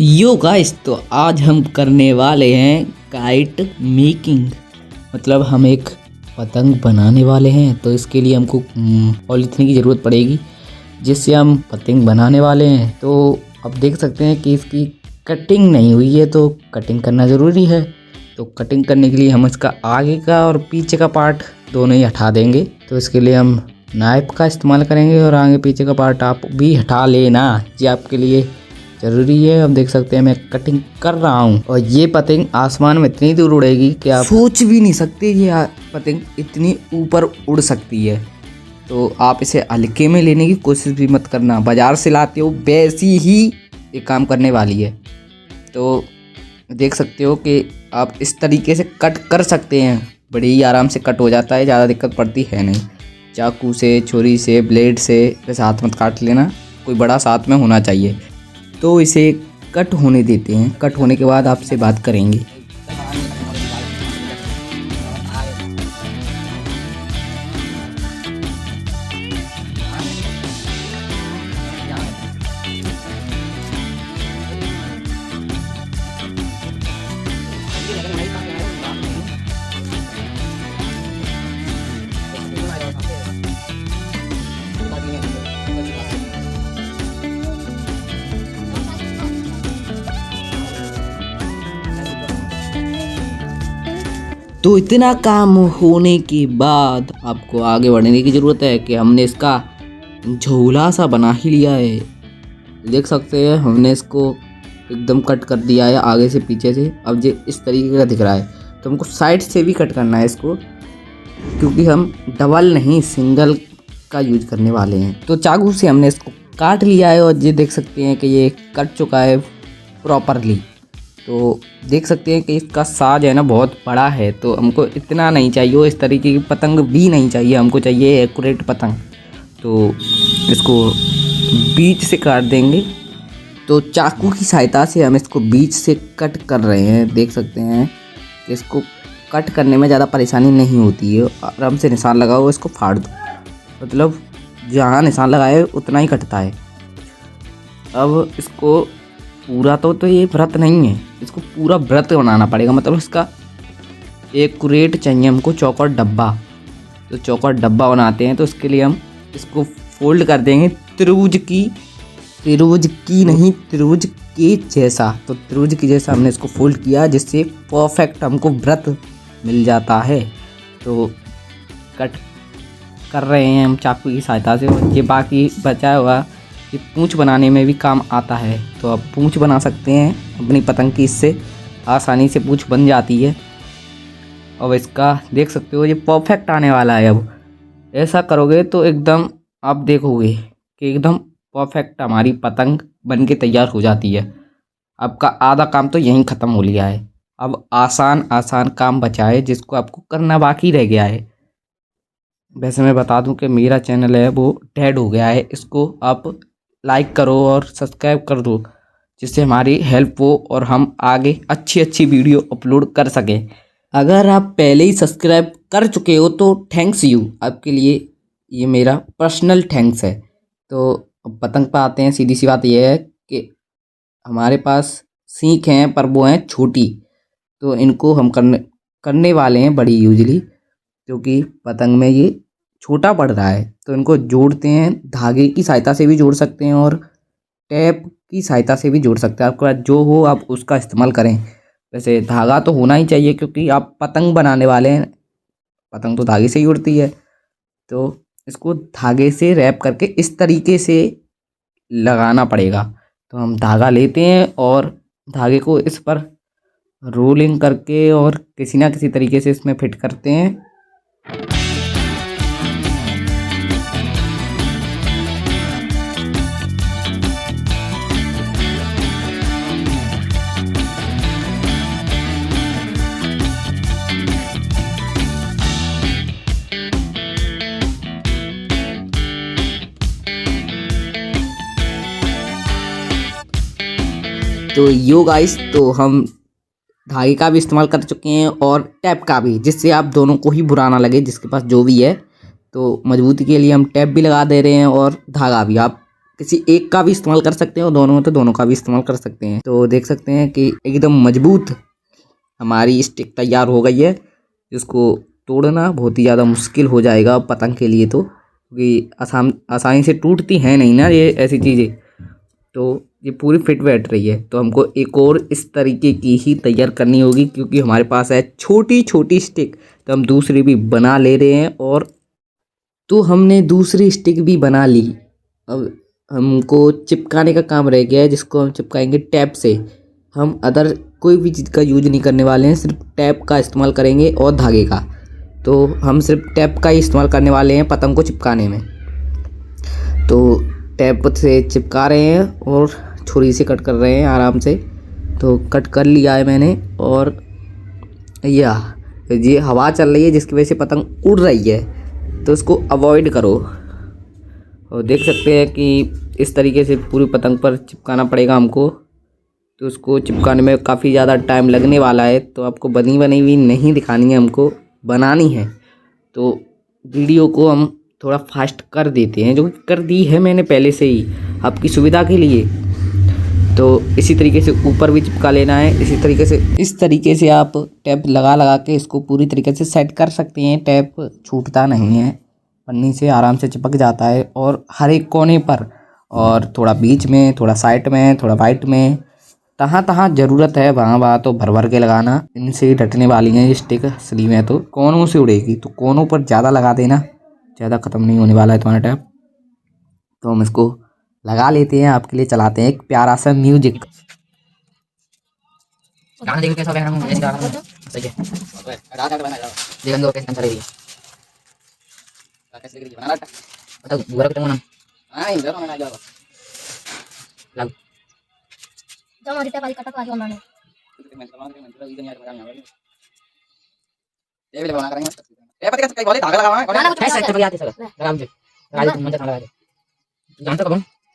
Yo guys, तो आज हम करने वाले हैं काइट मेकिंग। मतलब हम एक पतंग बनाने वाले हैं। तो इसके लिए हमको पॉलीथीन की ज़रूरत पड़ेगी, जिससे हम पतंग बनाने वाले हैं। तो अब देख सकते हैं कि इसकी कटिंग नहीं हुई है, तो कटिंग करना ज़रूरी है। तो कटिंग करने के लिए हम इसका आगे का और पीछे का पार्ट दोनों ही हटा देंगे। तो इसके लिए हम नाइफ का इस्तेमाल करेंगे और आगे पीछे का पार्ट आप भी हटा लेना, ये आपके लिए ज़रूरी है। अब देख सकते हैं मैं कटिंग कर रहा हूँ और ये पतंग आसमान में इतनी दूर उड़ेगी कि आप सोच भी नहीं सकते ये पतंग इतनी ऊपर उड़ सकती है। तो आप इसे हल्के में लेने की कोशिश भी मत करना, बाज़ार से लाते हो वैसी ही ये काम करने वाली है। तो देख सकते हो कि आप इस तरीके से कट कर सकते हैं, बड़े ही आराम से कट हो जाता है, ज़्यादा दिक्कत पड़ती है नहीं। चाकू से, छुरी से, ब्लेड से वैसे हाथ मत काट लेना, कोई बड़ा साथ में होना चाहिए। तो इसे कट होने देते हैं, कट होने के बाद आपसे बात करेंगे। तो इतना काम होने के बाद आपको आगे बढ़ने की ज़रूरत है कि हमने इसका झोला सा बना ही लिया है। देख सकते हैं हमने इसको एकदम कट कर दिया है आगे से पीछे से। अब ये इस तरीके का दिख रहा है, तो हमको साइड से भी कट करना है इसको, क्योंकि हम डबल नहीं सिंगल का यूज करने वाले हैं। तो चाकू से हमने इसको काट लिया है और ये देख सकते हैं कि ये कट चुका है प्रॉपरली। तो देख सकते हैं कि इसका साइज है ना बहुत बड़ा है, तो हमको इतना नहीं चाहिए, इस तरीके की पतंग भी नहीं चाहिए, हमको चाहिए एक्यूरेट पतंग। तो इसको बीच से काट देंगे। तो चाकू की सहायता से हम इसको बीच से कट कर रहे हैं। देख सकते हैं कि इसको कट करने में ज़्यादा परेशानी नहीं होती है, आराम से निशान लगाओ, इसको फाड़ दो, मतलब जहाँ निशान लगाए उतना ही कटता है। अब इसको पूरा तो ये व्रत नहीं है, इसको पूरा व्रत बनाना पड़ेगा, मतलब इसका एक कुरेट चाहिए हमको, चौकोर डब्बा। तो चौकोर डब्बा बनाते हैं, तो इसके लिए हम इसको फोल्ड कर देंगे त्रिभुज के जैसा। तो त्रिभुज के जैसा हमने इसको फोल्ड किया, जिससे परफेक्ट हमको व्रत मिल जाता है। तो कट कर रहे हैं हम चाकू की सहायता से। और ये बाकी बचा हुआ ये पूंछ बनाने में भी काम आता है, तो आप पूंछ बना सकते हैं अपनी पतंग की, इससे आसानी से पूंछ बन जाती है। अब इसका देख सकते हो ये परफेक्ट आने वाला है। अब ऐसा करोगे तो एकदम आप देखोगे कि एकदम परफेक्ट हमारी पतंग बन के तैयार हो जाती है। आपका आधा काम तो यहीं ख़त्म हो लिया है। अब आसान काम बचा है, जिसको आपको करना बाकी रह गया है। वैसे मैं बता दूं कि मेरा चैनल है वो डेड हो गया है, इसको आप लाइक करो और सब्सक्राइब कर दो, जिससे हमारी हेल्प हो और हम आगे अच्छी वीडियो अपलोड कर सकें। अगर आप पहले ही सब्सक्राइब कर चुके हो तो थैंक्स यू, आपके लिए ये मेरा पर्सनल थैंक्स है। तो अब पतंग पर आते हैं। सीधी सी बात यह है कि हमारे पास सीख हैं, पर वो हैं छोटी, तो इनको हम करने वाले हैं बड़ी यूजली, क्योंकि पतंग में ये छोटा पड़ रहा है। तो इनको जोड़ते हैं, धागे की सहायता से भी जोड़ सकते हैं और टेप की सहायता से भी जोड़ सकते हैं। आपके पास जो हो आप उसका इस्तेमाल करें। वैसे धागा तो होना ही चाहिए, क्योंकि आप पतंग बनाने वाले हैं, पतंग तो धागे से ही उड़ती है। तो इसको धागे से रैप करके इस तरीके से लगाना पड़ेगा। तो हम धागा लेते हैं और धागे को इस पर रोलिंग करके और किसी ना किसी तरीके से इसमें फिट करते हैं। तो यो गाइस, तो हम धागे का भी इस्तेमाल कर चुके हैं और टैप का भी, जिससे आप दोनों को ही बुरा ना लगे, जिसके पास जो भी है। तो मजबूती के लिए हम टैप भी लगा दे रहे हैं और धागा भी। आप किसी एक का भी इस्तेमाल कर सकते हैं और दोनों में तो दोनों का भी इस्तेमाल कर सकते हैं। तो देख सकते हैं कि एकदम मजबूत हमारी स्टिक तैयार हो गई है। इसको तोड़ना बहुत ही ज़्यादा मुश्किल हो जाएगा पतंग के लिए, तो क्योंकि आसानी से टूटती हैं नहीं ना ये ऐसी चीज़ें। तो ये पूरी फिट बैठ रही है, तो हमको एक और इस तरीके की ही तैयार करनी होगी, क्योंकि हमारे पास है छोटी छोटी स्टिक। तो हम दूसरी भी बना ले रहे हैं, और तो हमने दूसरी स्टिक भी बना ली। अब हमको चिपकाने का काम रह गया है, जिसको हम चिपकाएंगे टैप से। हम अदर कोई भी चीज़ का यूज नहीं करने वाले हैं, सिर्फ टैप का इस्तेमाल करेंगे और धागे का। तो हम सिर्फ टैप का ही इस्तेमाल करने वाले हैं पतंग को चिपकाने में। तो टैप से चिपका रहे हैं और छुरी से कट कर रहे हैं आराम से। तो कट कर लिया है मैंने, और ये हवा चल रही है जिसकी वजह से पतंग उड़ रही है, तो इसको अवॉइड करो। और देख सकते हैं कि इस तरीके से पूरी पतंग पर चिपकाना पड़ेगा हमको। तो उसको चिपकाने में काफ़ी ज़्यादा टाइम लगने वाला है, तो आपको बनी हुई नहीं दिखानी है, हमको बनानी है। तो वीडियो को हम थोड़ा फास्ट कर देते हैं, जो कर दी है मैंने पहले से ही आपकी सुविधा के लिए। तो इसी तरीके से ऊपर भी चिपका लेना है। इस तरीके से आप टैप लगा के इसको पूरी तरीके से सेट कर सकते हैं। टैप छूटता नहीं है, पन्नी से आराम से चिपक जाता है, और हर एक कोने पर, और थोड़ा बीच में, थोड़ा साइड में, थोड़ा वाइट में, तहाँ ज़रूरत है वहाँ तो भर के लगाना। इनसे ही डटने वाली हैं ये स्टिक असली में, तो कोनों से उड़ेगी। तो कोनों पर ज़्यादा लगा देना, ज़्यादा ख़त्म नहीं होने वाला है तुम्हारा टैप। तो हम इसको लगा लेते हैं, आपके लिए चलाते हैं एक प्यारा सा म्यूजिक।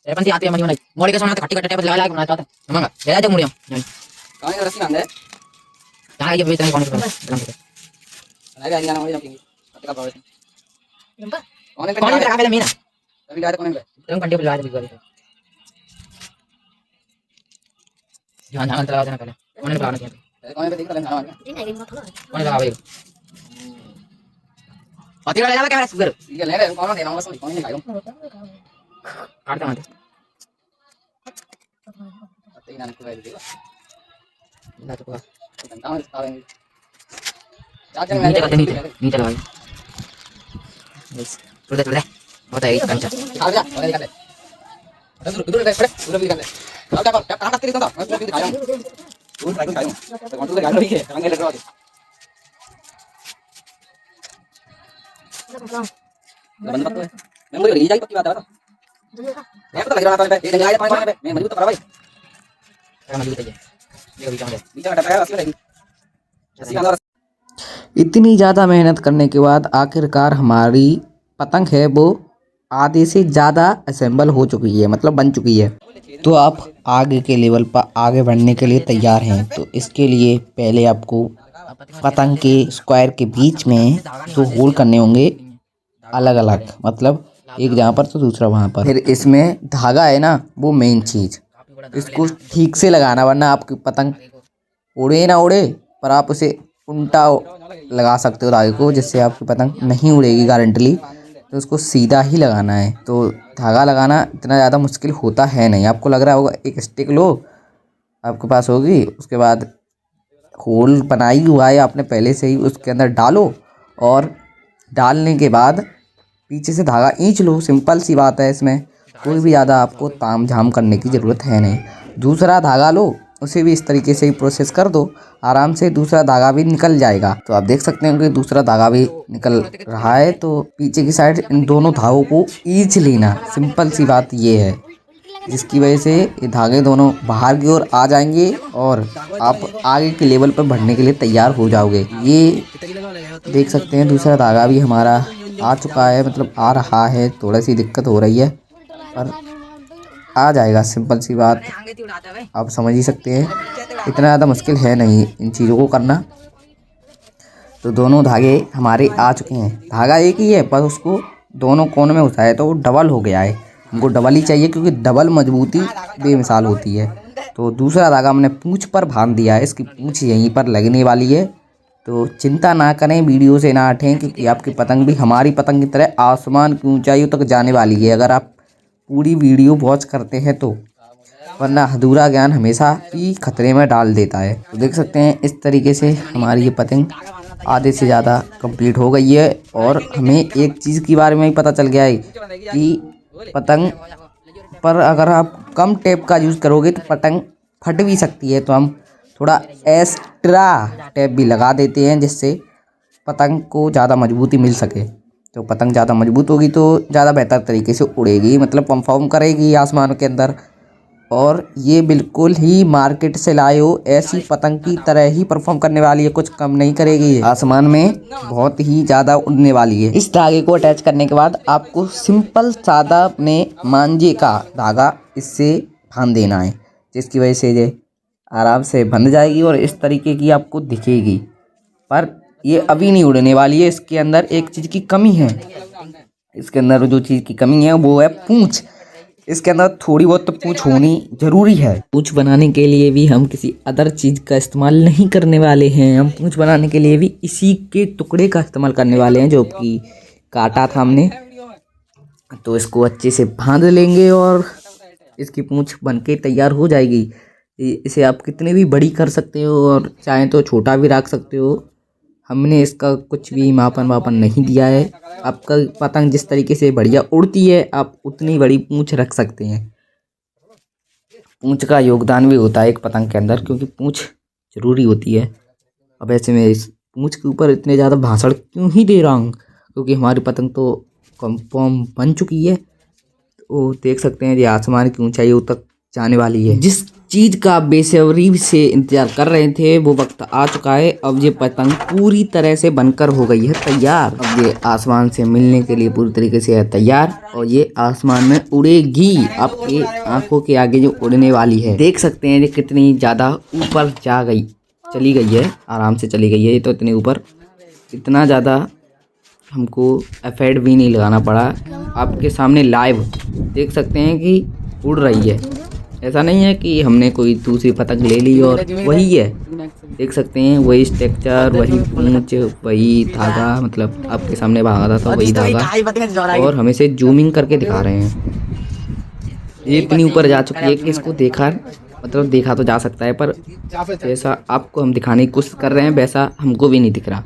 रेपन आती है मनी मनी मोड़ी के सामने खट्टी खट्टी टेप लगा के बनाता था मंगा ले जा मुड़ियो कहां के रस्सी बांध है कहां ये बेचने कौन से लगा जाना मोड़ी रखेंगे पत्ते का पावर नंबर कौन पे लगा पहले मीना अभी लगा कौन पे तुम कंटे पे लगा दे बिल्कुल ध्यान ध्यान लगा देना पहले कौन पे लगाना चाहिए कौन पे देख रहा है कौन लगा भाई पत्ते का ले जा कैमरा सुगर ये ले ले कौन देना बस कौन नहीं खाएगा काटता मत पत्ते ना को दे ना तो घंटा में खाएंगे चाचा मैं नीचे लगाई बस थोड़ा होता है कंचा खा जा और निकाल ले उधर भी निकाल ले अब क्या कांटा तेरे तो मैं भी दिखाया हूं तू ट्राई कर खाऊं तो कौन तो गाड़ी है रंग लग रहा है बंद मत मैं मुझे ले जाई पक्की बात है मैं तो लग रहा था ये जगह पानी पे मैं मजबूत तो करा भाई क्या मजबूत है ये बीच में डटा है रस्सी रहेगी रस्सी अंदर। इतनी ज़्यादा मेहनत करने के बाद आखिरकार हमारी पतंग है वो आधे से ज़्यादा असेंबल हो चुकी है, मतलब बन चुकी है। तो आप आगे के लेवल पर आगे बढ़ने के लिए तैयार हैं। तो इसके लिए पहले आपको पतंग के स्क्वायर के बीच में 2 होल करने होंगे अलग अलग, मतलब एक जहाँ पर तो दूसरा वहाँ पर। फिर इसमें धागा है ना, वो मेन चीज़, इसको ठीक से लगाना, वरना आपकी पतंग उड़े ना उड़े, पर आप उसे उल्टा लगा सकते हो धागे को, जिससे आपकी पतंग नहीं उड़ेगी गारंटली। तो उसको सीधा ही लगाना है। तो धागा लगाना इतना ज़्यादा मुश्किल होता है नहीं। आपको लग रहा होगा एक स्टिक लो आपके पास होगी, उसके बाद होल बनाई हुआ है आपने पहले से ही, उसके अंदर डालो, और डालने के बाद पीछे से धागा खींच लो। सिंपल सी बात है, इसमें कोई भी ज़्यादा आपको ताम झाम करने की ज़रूरत है नहीं। दूसरा धागा लो, उसे भी इस तरीके से ही प्रोसेस कर दो, आराम से दूसरा धागा भी निकल जाएगा। तो आप देख सकते हैं कि दूसरा धागा भी निकल रहा है। तो पीछे की साइड इन दोनों धागों को खींच लेना, सिंपल सी बात ये है, जिसकी वजह से ये धागे दोनों बाहर की ओर आ जाएंगे और आप आगे के लेवल पर बढ़ने के लिए तैयार हो जाओगे। ये देख सकते हैं दूसरा धागा भी हमारा आ चुका है, मतलब आ रहा है। थोड़ी सी दिक्कत हो रही है पर आ जाएगा, सिंपल सी बात आप समझ ही सकते हैं। इतना ज़्यादा मुश्किल है नहीं इन चीज़ों को करना। तो दोनों धागे हमारे आ चुके हैं। धागा एक ही है, पर उसको दोनों कोनों में घुसाया तो वो डबल हो गया है। हमको डबल ही चाहिए क्योंकि डबल मजबूती बेमिसाल होती है। तो दूसरा धागा हमने पूंछ पर बांध दिया है, इसकी पूंछ यहीं पर लगने वाली है। तो चिंता ना करें, वीडियो से ना हटें क्योंकि आपकी पतंग भी हमारी पतंग की तरह आसमान की ऊंचाइयों तक जाने वाली है अगर आप पूरी वीडियो वॉच करते हैं तो, वरना अधूरा ज्ञान हमेशा ही खतरे में डाल देता है। तो देख सकते हैं इस तरीके से हमारी ये पतंग आधे से ज़्यादा कंप्लीट हो गई है। और हमें एक चीज़ के बारे में भी पता चल गया है कि पतंग पर अगर आप कम टेप का यूज़ करोगे तो पतंग फट भी सकती है। तो हम थोड़ा एक्स्ट्रा टेप भी लगा देते हैं जिससे पतंग को ज़्यादा मजबूती मिल सके। तो पतंग ज़्यादा मजबूत होगी तो ज़्यादा बेहतर तरीके से उड़ेगी, मतलब परफॉर्म करेगी आसमान के अंदर। और ये बिल्कुल ही मार्केट से लाए हो ऐसी पतंग की तरह ही परफॉर्म करने वाली है, कुछ कम नहीं करेगी, आसमान में बहुत ही ज़्यादा उड़ने वाली है। इस धागे को अटैच करने के बाद आपको सिंपल सादा अपने मांझे का धागा इससे बांध देना है, जिसकी वजह से ये आराम से बंध जाएगी और इस तरीके की आपको दिखेगी। पर ये अभी नहीं उड़ने वाली है, इसके अंदर एक चीज़ की कमी है। इसके अंदर जो चीज़ की कमी है वो है पूँछ। इसके अंदर थोड़ी बहुत तो पूँछ होनी ज़रूरी है। पूँछ बनाने के लिए भी हम किसी अदर चीज़ का इस्तेमाल नहीं करने वाले हैं, हम पूँछ बनाने के लिए भी इसी के टुकड़े का इस्तेमाल करने वाले हैं जो कि काटा था हमने। तो इसको अच्छे से बांध लेंगे और इसकी पूँछ बनके तैयार हो जाएगी। इसे आप कितने भी बड़ी कर सकते हो और चाहें तो छोटा भी रख सकते हो। हमने इसका कुछ भी मापन वापन नहीं दिया है। आपका पतंग जिस तरीके से बढ़िया उड़ती है आप उतनी बड़ी पूँछ रख सकते हैं। पूँछ का योगदान भी होता है एक पतंग के अंदर, क्योंकि पूँछ ज़रूरी होती है। अब ऐसे में इस पूँछ के ऊपर इतने ज़्यादा भाषण क्यों ही दे रहा हूँ, क्योंकि हमारी पतंग तो कंफर्म बन चुकी है। तो देख सकते हैं ये आसमान की ऊंचाइयों तक जाने वाली है। जिस चीज़ का बेसब्री से इंतजार कर रहे थे वो वक्त आ चुका है। अब ये पतंग पूरी तरह से बनकर हो गई है तैयार। अब ये आसमान से मिलने के लिए पूरी तरीके से है तैयार और ये आसमान में उड़ेगी, आपके आंखों के आगे जो उड़ने वाली है। देख सकते हैं ये कितनी ज़्यादा ऊपर चली गई है, आराम से चली गई है। ये तो इतने ऊपर, इतना ज़्यादा हमको एफर्ट भी नहीं लगाना पड़ा। आपके सामने लाइव देख सकते हैं कि उड़ रही है। ऐसा नहीं है कि हमने कोई दूसरी पतंग ले ली और वही है। देख सकते हैं वही स्ट्रक्चर, वही पूंछ, वही धागा, मतलब आपके सामने भागा था वही धागा, और हमें से जूमिंग करके दिखा रहे हैं। ये इतनी ऊपर जा चुकी है कि इसको देखा तो जा सकता है, पर जैसा आपको हम दिखाने की कोशिश कर रहे हैं वैसा हमको भी नहीं दिख रहा।